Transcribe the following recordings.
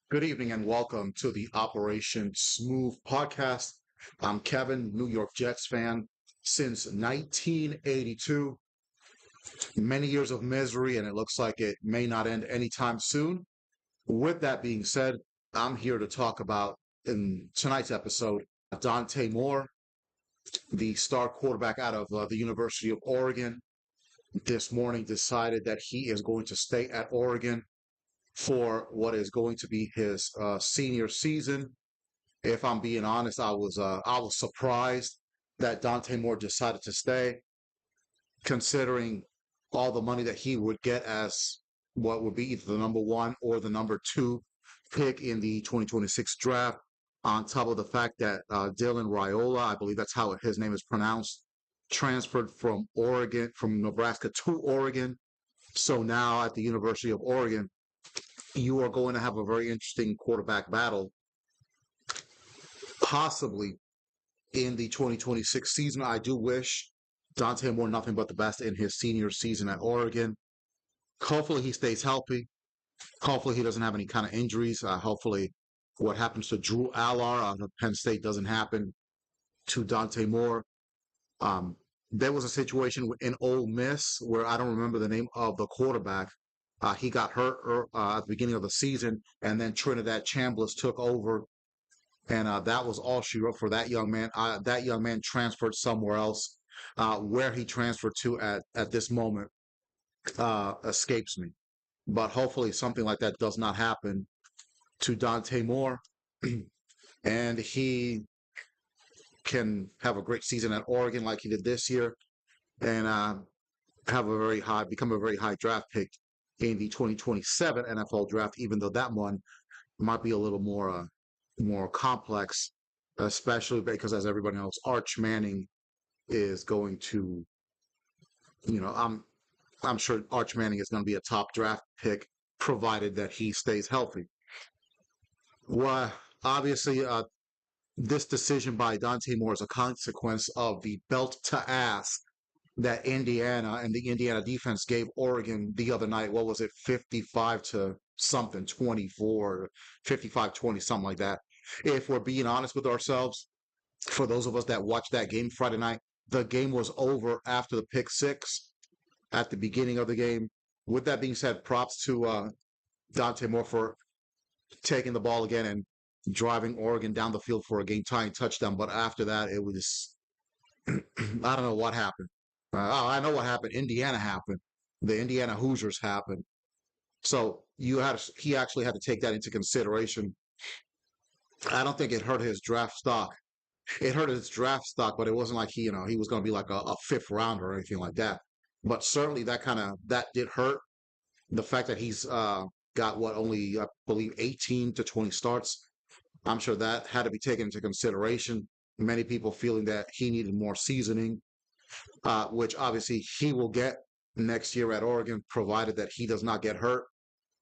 Good evening and welcome to the Operation Smooth podcast. I'm Kevin, New York Jets fan since 1982. Many years of misery, and it looks like it may not end anytime soon. With that being said, I'm here to talk about in tonight's episode Dante Moore, the star quarterback out of the University of Oregon. This morning decided that he is going to stay at Oregon for what is going to be his senior season. If I'm being honest, I was surprised that Dante Moore decided to stay, considering all the money that he would get as what would be either the number one or the number two pick in the 2026 draft. On top of the fact that Dylan Raiola, I believe that's how his name is pronounced, transferred from Nebraska to Oregon. So now at the University of Oregon, you are going to have a very interesting quarterback battle, possibly in the 2026 season. I do wish Dante Moore nothing but the best in his senior season at Oregon. Hopefully he stays healthy. Hopefully he doesn't have any kind of injuries. Hopefully what happens to Drew Allar out of Penn State doesn't happen to Dante Moore. Um, there was a situation in Ole Miss where I don't remember the name of the quarterback. He got hurt at the beginning of the season, and then Trinidad Chambliss took over, and that was all she wrote for that young man. That young man transferred somewhere else. Where he transferred to at this moment escapes me. But hopefully something like that does not happen to Dante Moore, and he can have a great season at Oregon like he did this year, and become a very high draft pick in the 2027 NFL draft. Even though that one might be a little more complex, especially because, as everybody knows, Arch Manning is going to, you know, I'm sure Arch Manning is going to be a top draft pick, provided that he stays healthy. Well, obviously, this decision by Dante Moore is a consequence of the belt to ass that Indiana and the Indiana defense gave Oregon the other night. What was it, 55 to something, 24, 55-20, something like that. If we're being honest with ourselves, for those of us that watched that game Friday night, the game was over after the pick six at the beginning of the game. With that being said, props to Dante Moore for taking the ball again and driving Oregon down the field for a game tying touchdown. But after that, it was, I don't know what happened. I know what happened. Indiana happened. The Indiana Hoosiers happened. So he actually had to take that into consideration. I don't think it hurt his draft stock. It hurt his draft stock, but it wasn't like he was going to be like a fifth rounder or anything like that. But certainly that did hurt. The fact that he's got what only I believe 18 to 20 starts, I'm sure that had to be taken into consideration. Many people feeling that he needed more seasoning, which obviously he will get next year at Oregon, provided that he does not get hurt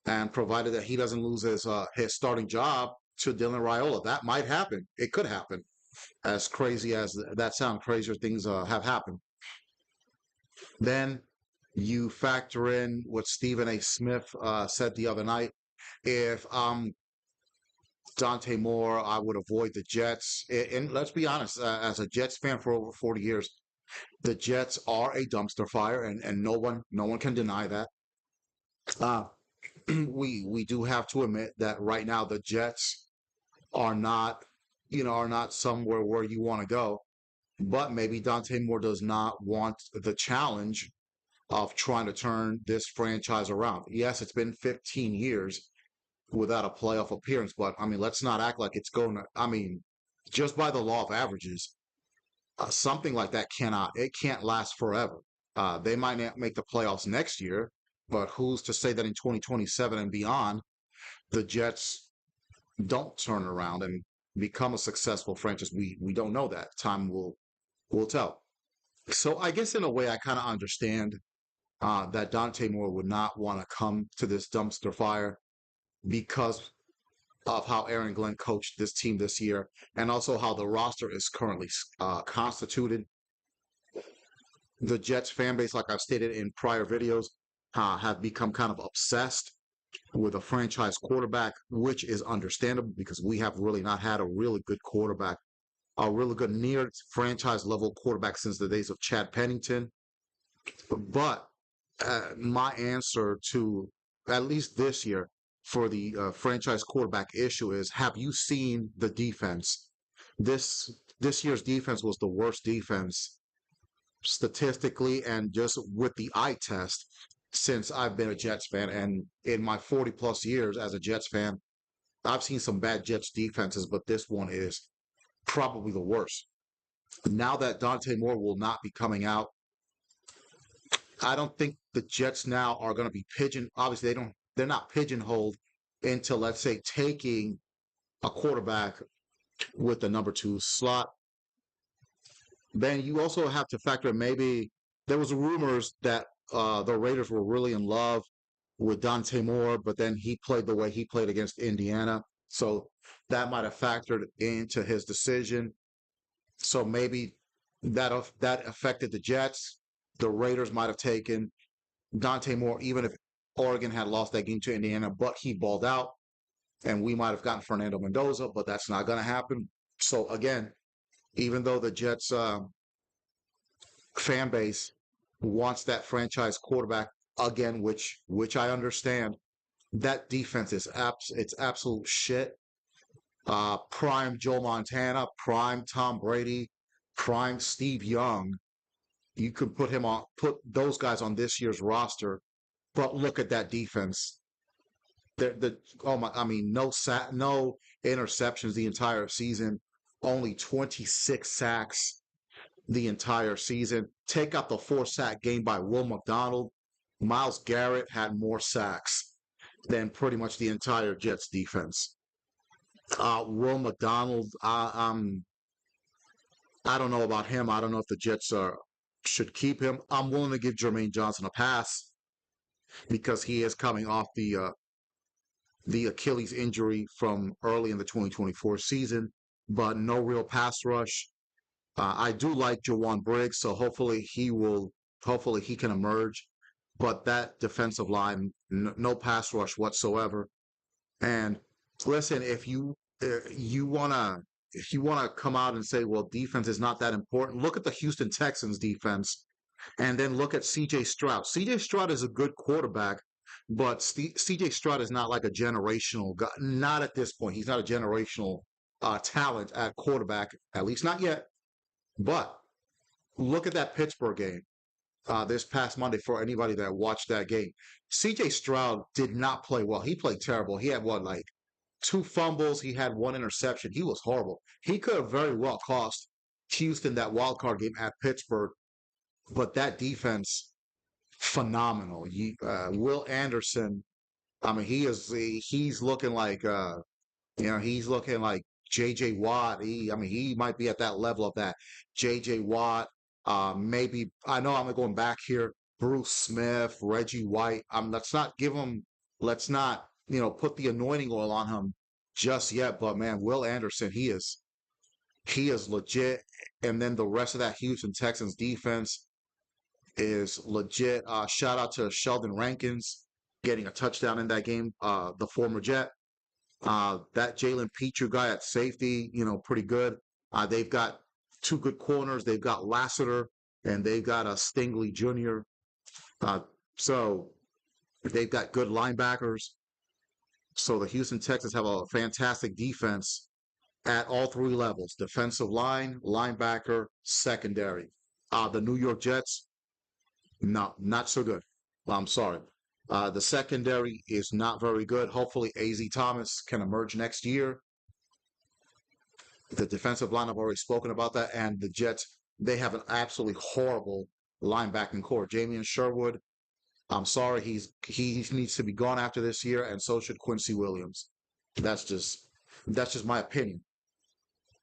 and provided that he doesn't lose his starting job to Dylan Raiola. That might happen. It could happen. As crazy as that sounds, crazier things have happened. Then you factor in what Stephen A. Smith said the other night. If Dante Moore, I would avoid the Jets. And let's be honest, as a Jets fan for over 40 years, the Jets are a dumpster fire, and no one can deny that. Uh, we do have to admit that right now the Jets are not, are not somewhere where you want to go. But maybe Dante Moore does not want the challenge of trying to turn this franchise around. Yes, it's been 15 years without a playoff appearance, but I mean, let's not act like it's going to. I mean, just by the law of averages, something like that it can't last forever. They might not make the playoffs next year, but who's to say that in 2027 and beyond, the Jets don't turn around and become a successful franchise? We don't know that. Time will tell. So I guess in a way, I kind of understand that Dante Moore would not want to come to this dumpster fire because of how Aaron Glenn coached this team this year, and also how the roster is currently constituted. The Jets fan base, like I've stated in prior videos, have become kind of obsessed with a franchise quarterback, which is understandable because we have really not had a really good quarterback, a really good near franchise level quarterback since the days of Chad Pennington. But my answer to at least this year for the franchise quarterback issue is: have you seen the defense? This year's defense was the worst defense statistically and just with the eye test since I've been a Jets fan. And in my 40 plus years as a Jets fan, I've seen some bad Jets defenses, but this one is probably the worst. Now that Dante Moore will not be coming out, I don't think the Jets now are going to be obviously they're not pigeonholed into, let's say, taking a quarterback with the number two slot. Then you also have to factor in, maybe there was rumors that the Raiders were really in love with Dante Moore, but then he played the way he played against Indiana. So that might have factored into his decision. So maybe that affected the Jets. The Raiders might have taken Dante Moore, even if Oregon had lost that game to Indiana, but he balled out, and we might have gotten Fernando Mendoza, but that's not going to happen. So again, even though the Jets fan base wants that franchise quarterback again, which I understand, that defense is it's absolute shit. Prime Joe Montana, prime Tom Brady, prime Steve Young. You could put those guys on this year's roster, but look at that defense. Oh my, I mean, no interceptions the entire season, only 26 sacks the entire season. Take out the 4-sack game by Will McDonald. Myles Garrett had more sacks than pretty much the entire Jets defense. Will McDonald, I don't know about him. I don't know if the Jets should keep him. I'm willing to give Jermaine Johnson a pass because he is coming off the Achilles injury from early in the 2024 season, but no real pass rush. I do like Jawan Briggs, so hopefully he can emerge. But that defensive line, no pass rush whatsoever. And listen, if you wanna come out and say, well, defense is not that important, look at the Houston Texans defense, and then look at C.J. Stroud. C.J. Stroud is a good quarterback, but C.J. Stroud is not like a generational guy. Not at this point. He's not a generational talent at quarterback, at least not yet. But look at that Pittsburgh game this past Monday for anybody that watched that game. C.J. Stroud did not play well. He played terrible. He had like 2 fumbles. He had 1 interception. He was horrible. He could have very well cost Houston that wild card game at Pittsburgh. But that defense, phenomenal. Will Anderson, I mean, he's looking like he's looking like J.J. Watt. I mean, he might be at that level of that J.J. Watt. Maybe I know I'm going back here. Bruce Smith, Reggie White. Let's not put the anointing oil on him just yet. But man, Will Anderson, he is legit. And then the rest of that Houston Texans defense is legit. Shout out to Sheldon Rankins getting a touchdown in that game. The former Jet. That Jalen Petrie guy at safety, pretty good. They've got 2 good corners. They've got Lassiter and they've got a Stingley Jr. So they've got good linebackers. So the Houston Texans have a fantastic defense at all 3 levels: defensive line, linebacker, secondary. The New York Jets, no, not so good. I'm sorry. The secondary is not very good. Hopefully, A.Z. Thomas can emerge next year. The defensive line, I've already spoken about that. And the Jets, they have an absolutely horrible linebacking core. Jamian Sherwood, I'm sorry, he needs to be gone after this year, and so should Quincy Williams. That's just my opinion.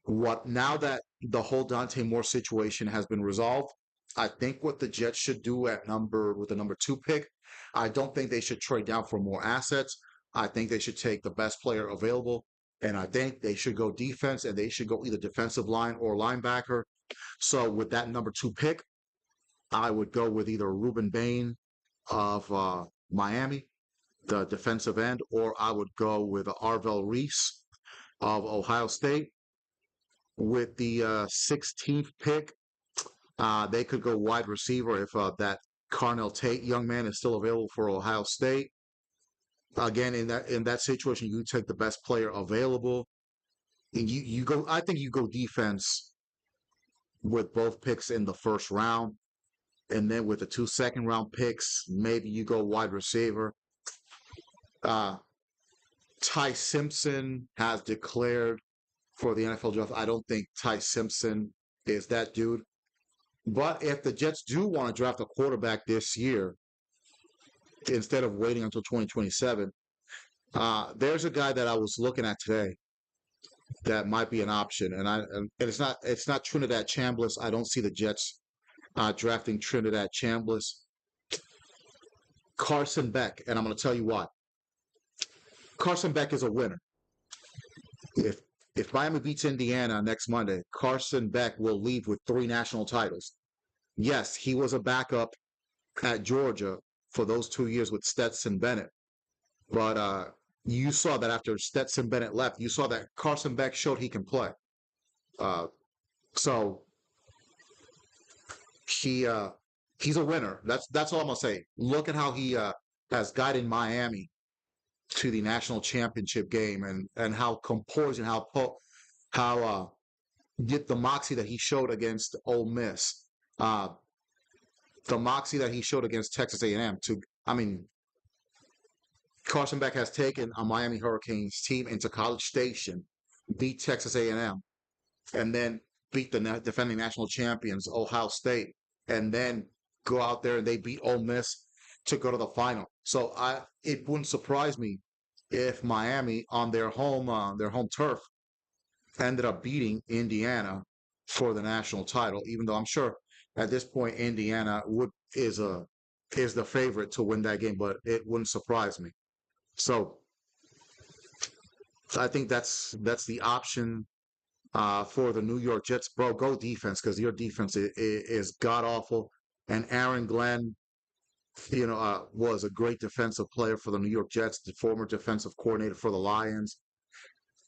Now that the whole Dante Moore situation has been resolved, I think what the Jets should do with the number 2 pick, I don't think they should trade down for more assets. I think they should take the best player available, and I think they should go defense, and they should go either defensive line or linebacker. So with that number 2 pick, I would go with either Ruben Bain of Miami the defensive end, or I would go with Arvell Reese of Ohio State. With the 16th pick, they could go wide receiver if that Carnell Tate young man is still available for Ohio State. Again, in that situation, you take the best player available. And you go. I think you go defense with both picks in the first round, and then with the two second round picks, maybe you go wide receiver. Uh, Ty Simpson has declared for the NFL draft. I don't think Ty Simpson is that dude. But if the Jets do want to draft a quarterback this year, instead of waiting until 2027, there's a guy that I was looking at today that might be an option, and it's not Trinidad Chambliss. I don't see the Jets drafting Trinidad Chambliss. Carson Beck, and I'm going to tell you why. Carson Beck is a winner. If if Miami beats Indiana next Monday, Carson Beck will leave with 3 national titles. Yes, he was a backup at Georgia for those 2 years with Stetson Bennett, but you saw that after Stetson Bennett left, you saw that Carson Beck showed he can play. Uh, so he he's a winner. That's all I'm gonna say. Look at how he has guided Miami to the national championship game, and how composed and how get the moxie that he showed against Ole Miss, uh, the moxie that he showed against Texas A&M. I mean, Carson Beck has taken a Miami Hurricanes team into College Station, beat Texas A&M, and then beat the defending national champions Ohio State, and then go out there and they beat Ole Miss to go to the final. So it wouldn't surprise me if Miami on their home turf ended up beating Indiana for the national title, even though I'm sure at this point Indiana is the favorite to win that game, but it wouldn't surprise me. So I think that's the option for the New York Jets. Bro, go defense, because your defense is god awful. And Aaron Glenn, was a great defensive player for the New York Jets, the former defensive coordinator for the Lions.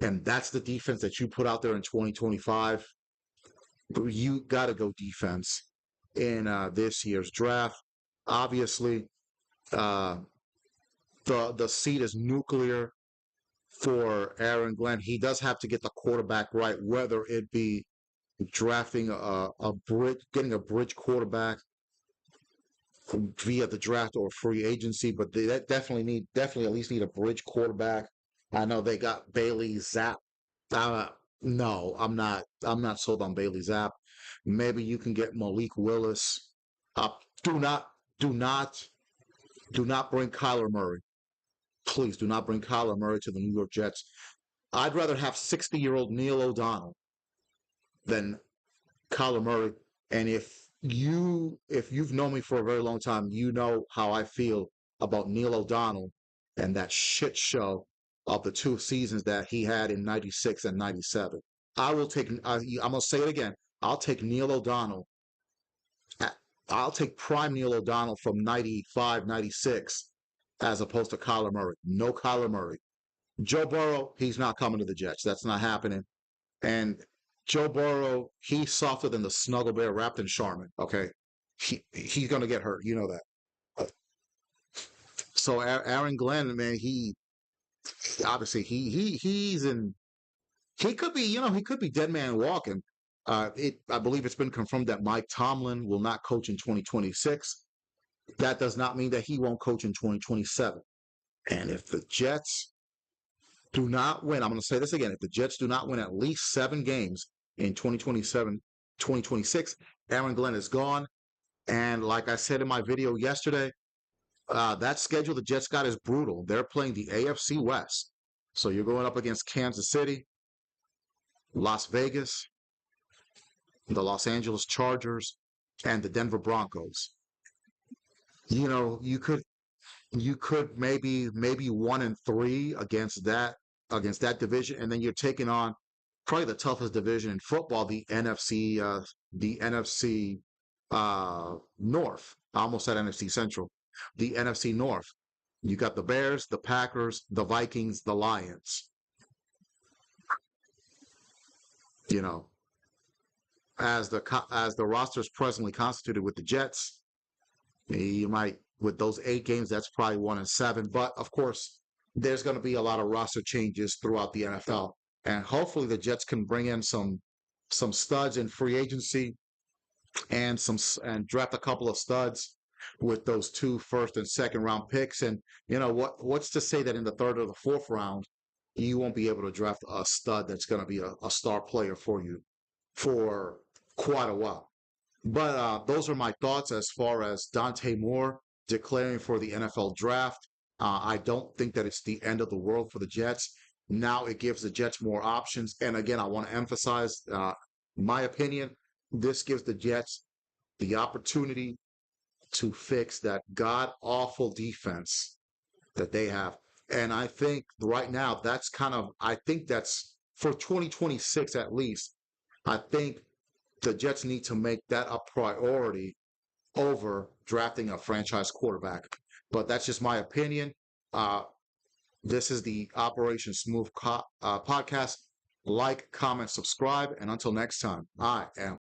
And that's the defense that you put out there in 2025. You got to go defense in this year's draft. Obviously, uh, the seat is nuclear for Aaron Glenn. He does have to get the quarterback right, whether it be drafting getting a bridge quarterback via the draft or free agency, but they definitely at least need a bridge quarterback. I know they got Bailey Zapp. No, I'm not sold on Bailey Zapp. Maybe you can get Malik Willis. Do not, do not, do not bring Kyler Murray. Please do not bring Kyler Murray to the New York Jets. I'd rather have 60-year-old Neil O'Donnell than Kyler Murray. And if you've known me for a very long time, you know how I feel about Neil O'Donnell and that shit show of the 2 seasons that he had in 96 and 97. I'm going to say it again. I'll take Neil O'Donnell. I'll take prime Neil O'Donnell from 95, 96 as opposed to Kyler Murray. No Kyler Murray. Joe Burrow, he's not coming to the Jets. That's not happening. And Joe Burrow, he's softer than the Snuggle Bear wrapped in Charmin. Okay, he's gonna get hurt. You know that. So Aaron Glenn, man, he obviously he's in. He could be, he could be dead man walking. I believe it's been confirmed that Mike Tomlin will not coach in 2026. That does not mean that he won't coach in 2027. And if the Jets do not win, I'm going to say this again, if the Jets do not win at least 7 games in 2027, 2026, Aaron Glenn is gone. And like I said in my video yesterday, that schedule the Jets got is brutal. They're playing the AFC West. So you're going up against Kansas City, Las Vegas, the Los Angeles Chargers, and the Denver Broncos. You could maybe 1-3 against that division, and then you're taking on probably the toughest division in football, the NFC North. I almost said NFC Central, the NFC North. You got the Bears, the Packers, the Vikings, the Lions. You know, as the roster is presently constituted with the Jets, you might with those 8 games, that's probably 1-7. But of course, there's going to be a lot of roster changes throughout the NFL, and hopefully the Jets can bring in some studs in free agency and draft a couple of studs with those 2 first and second round picks. And what's to say that in the third or the fourth round you won't be able to draft a stud that's going to be a star player for you for quite a while. But those are my thoughts as far as Dante Moore declaring for the NFL draft. I don't think that it's the end of the world for the Jets. Now it gives the Jets more options. And again, I want to emphasize my opinion. This gives the Jets the opportunity to fix that god awful defense that they have. And I think right now I think that's for 2026 at least. I think the Jets need to make that a priority over drafting a franchise quarterback. But that's just my opinion. Uh, this is the Operation Smooth podcast. Like, comment, subscribe, and until next time, I am